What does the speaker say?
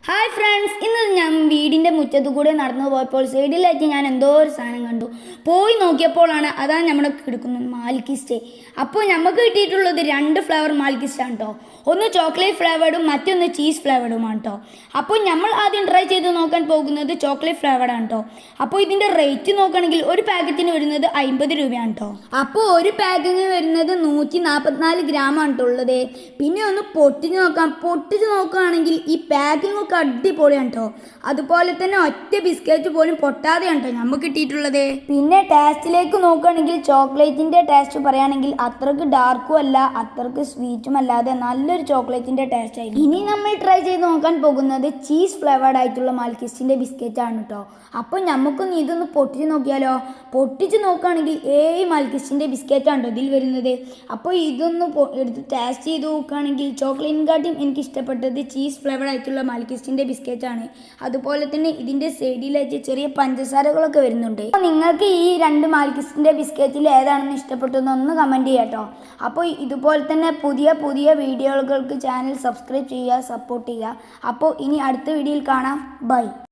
Hi friends, ഇന്ന് ഞാൻ വീടിൻ്റെ മുറ്റത്തു കൂടെ നടന്നു പോയപ്പോൾ സൈഡിലായിട്ട് ഞാൻ എന്തോ ഒരു സാധനം കണ്ടു. പോയി നോക്കിയപ്പോഴാണ് അതാണ് നമ്മുടെ കിടക്കുന്നത് മാൽക്കിസ്റ്റേ. അപ്പോൾ നമുക്ക് കിട്ടിയിട്ടുള്ളത് 2 ഫ്ലേവർ മാൽക്കിസ്റ്റാണ് കേട്ടോ. ഒന്ന് ചോക്ലേറ്റ് ഫ്ലേവേർഡും മറ്റൊന്ന് ചീസ് ഫ്ലേവേർഡുമാണ് കേട്ടോ. അപ്പോൾ നമ്മൾ ആദ്യം ട്രൈ ചെയ്ത് നോക്കാൻ പോകുന്നത് ചോക്ലേറ്റ് ഫ്ലേവേർഡാണ് കേട്ടോ. അപ്പോൾ ഇതിൻ്റെ റേറ്റ് നോക്കുകയാണെങ്കിൽ ഒരു പാക്കറ്റിന് വരുന്നത് 50 രൂപയാണ് കേട്ടോ. അപ്പോൾ ഒരു പാക്കിന് വരുന്നത് 144 ഗ്രാമാണ് കേട്ടോ ഉള്ളത്. പിന്നെ ഒന്ന് പൊട്ടിച്ച് നോക്കുകയാണെങ്കിൽ ഈ പാക്കിംഗ് ഒക്കെ അടിപൊളിയാണ് കേട്ടോ. അതുപോലെ തന്നെ ഒറ്റ ബിസ്ക്കറ്റ് പോലും പൊട്ടാതെയാണ് കേട്ടോ നമുക്ക് കിട്ടിയിട്ടുള്ളത്. പിന്നെ ടേസ്റ്റിലേക്ക് നോക്കുകയാണെങ്കിൽ ചോക്ലേറ്റിൻ്റെ ടേസ്റ്റ് പറയുകയാണെങ്കിൽ അത്രക്ക് ഡാർക്കും അല്ല അത്രക്ക് സ്വീറ്റും അല്ലാതെ നല്ലൊരു ചോക്ലേറ്റിൻ്റെ ടേസ്റ്റ് ആയിരുന്നു. ഇനി നമ്മൾ ട്രൈ ചെയ്ത് നോക്കാൻ പോകുന്നത് ചീസ് ഫ്ലേവേർഡ് ആയിട്ടുള്ള മാൽക്കിസ്റ്റിൻ്റെ ബിസ്ക്കറ്റ് ആണ് കേട്ടോ. അപ്പോൾ നമുക്കൊന്ന് ഇതൊന്ന് പൊട്ടിച്ച് നോക്കിയാലോ. പൊട്ടിച്ച് നോക്കുകയാണെങ്കിൽ 7 മാൽക്കിസ്റ്റിൻ്റെ ബിസ്ക്കറ്റാണ് കേട്ടോ ഇതിൽ വരുന്നത്. അപ്പോൾ ഇതൊന്ന് എടുത്ത് ടേസ്റ്റ് ചെയ്ത് നോക്കുകയാണെങ്കിൽ ചോക്ലേറ്റിനെക്കാട്ടിയും എനിക്ക് ഇഷ്ടപ്പെട്ടത് ചീസ് ഫ്ലേവേർഡ് ആയിട്ടുള്ള മാൽക്കിസ്റ്റിൻ്റെ ബിസ്ക്കറ്റാണ്. അതുപോലെ തന്നെ ഇതിൻ്റെ സൈഡിലായിട്ട് ചെറിയ പഞ്ചസാരകളൊക്കെ വരുന്നുണ്ട്. അപ്പോൾ നിങ്ങൾക്ക് ഈ 2 മാൽക്കിസ്റ്റിൻ്റെ ബിസ്ക്കറ്റിൽ ഏതാണെന്ന് ഇഷ്ടപ്പെട്ടതെന്ന് ഒന്ന് കമൻറ്റ് ചെയ്യാം കേട്ടോ. അപ്പോൾ ഇതുപോലെ തന്നെ പുതിയ വീഡിയോകൾക്ക് ചാനൽ സബ്സ്ക്രൈബ് ചെയ്യുക, സപ്പോർട്ട് ചെയ്യുക. അപ്പോൾ ഇനി അടുത്ത വീഡിയോയിൽ കാണാം. ബൈ.